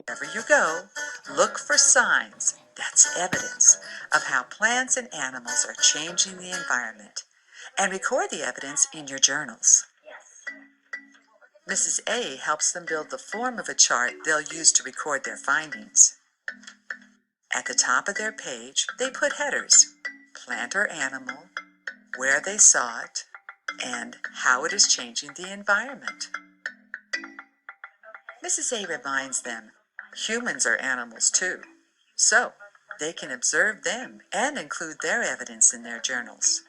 Wherever you go, look for signs, that's evidence, of how plants and animals are changing the environment, and record the evidence in your journals. Mrs. A helps them build the form of a chart they'll use to record their findings. At the top of their page, they put headers: plant or animal, where they saw it, and how it is changing the environment. Mrs. A reminds them humans are animals too, so they can observe them and include their evidence in their journals.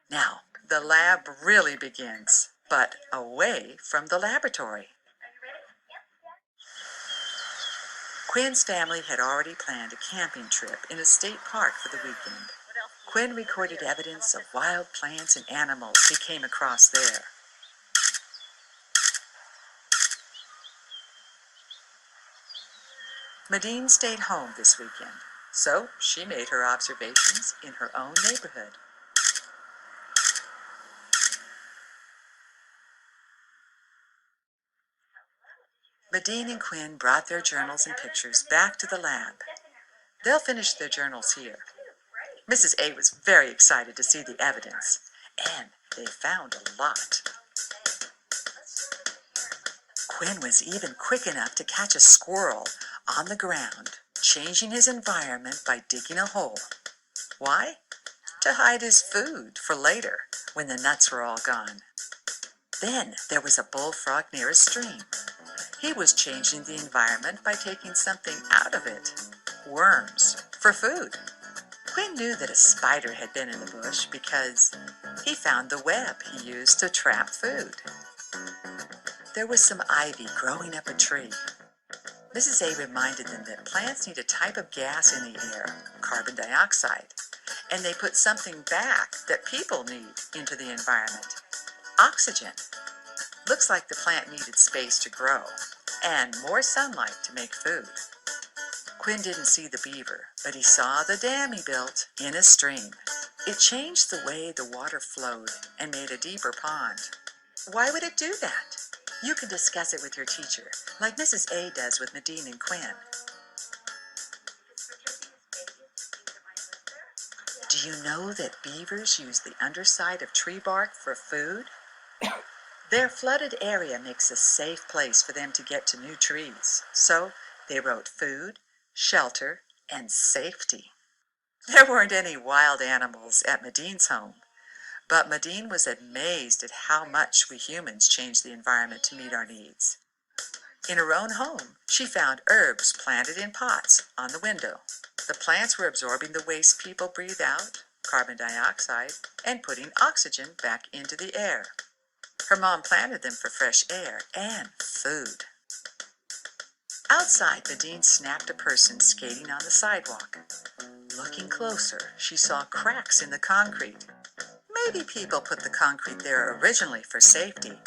Now, the lab really begins, but away from the laboratory. Quinn's family had already planned a camping trip in a state park for the weekend. Quinn recorded evidence of wild plants and animals he came across there. Medine stayed home this weekend, so she made her observations in her own neighborhood. Medine and Quinn brought their journals and pictures back to the lab. They'll finish their journals here. Mrs. A was very excited to see the evidence, and they found a lot. Quinn was even quick enough to catch a squirrel on the ground, changing his environment by digging a hole. Why? To hide his food for later, when the nuts were all gone. Then there was a bullfrog near a stream. He was changing the environment by taking something out of it: worms, for food. Quinn knew that a spider had been in the bush because he found the web he used to trap food. There was some ivy growing up a tree. Mrs. A reminded them that plants need a type of gas in the air, carbon dioxide, and they put something back that people need into the environment: oxygen. Looks like the plant needed space to grow and more sunlight to make food. Quinn didn't see the beaver, but he saw the dam he built in a stream. It changed the way the water flowed and made a deeper pond. Why would it do that? You can discuss it with your teacher, like Mrs. A does with Medine and Quinn. Do you know that beavers use the underside of tree bark for food? Their flooded area makes a safe place for them to get to new trees, so they wrote food, shelter, and safety. There weren't any wild animals at Medine's home, but Medine was amazed at how much we humans change the environment to meet our needs. In her own home, she found herbs planted in pots on the window. The plants were absorbing the waste people breathe out, carbon dioxide, and putting oxygen back into the air. Her mom planted them for fresh air and food. Outside, Medine snapped a person skating on the sidewalk. Looking closer, she saw cracks in the concrete. Maybe people put the concrete there originally for safety,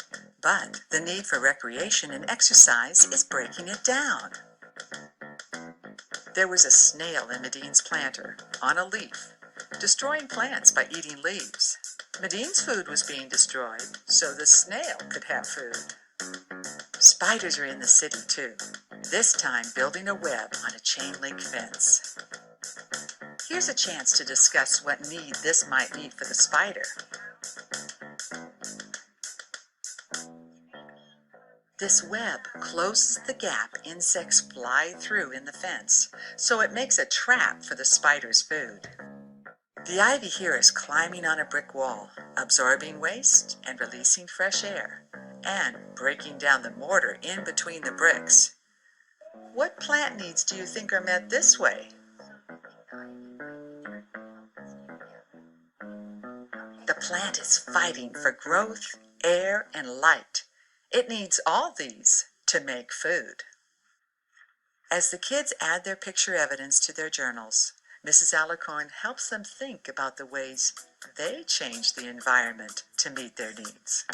but the need for recreation and exercise is breaking it down. There was a snail in Medine's planter, on a leaf, destroying plants by eating leaves. Medine's food was being destroyed, so the snail could have food. Spiders are in the city too, this time building a web on a chain-link fence. Here's a chance to discuss what need this might meet for the spider. This web closes the gap insects fly through in the fence, so it makes a trap for the spider's food. The ivy here is climbing on a brick wall, absorbing waste and releasing fresh air, and breaking down the mortar in between the bricks. What plant needs do you think are met this way? The plant is fighting for growth, air, and light. It needs all these to make food. As the kids add their picture evidence to their journals, Mrs. Alicorn helps them think about the ways they change the environment to meet their needs.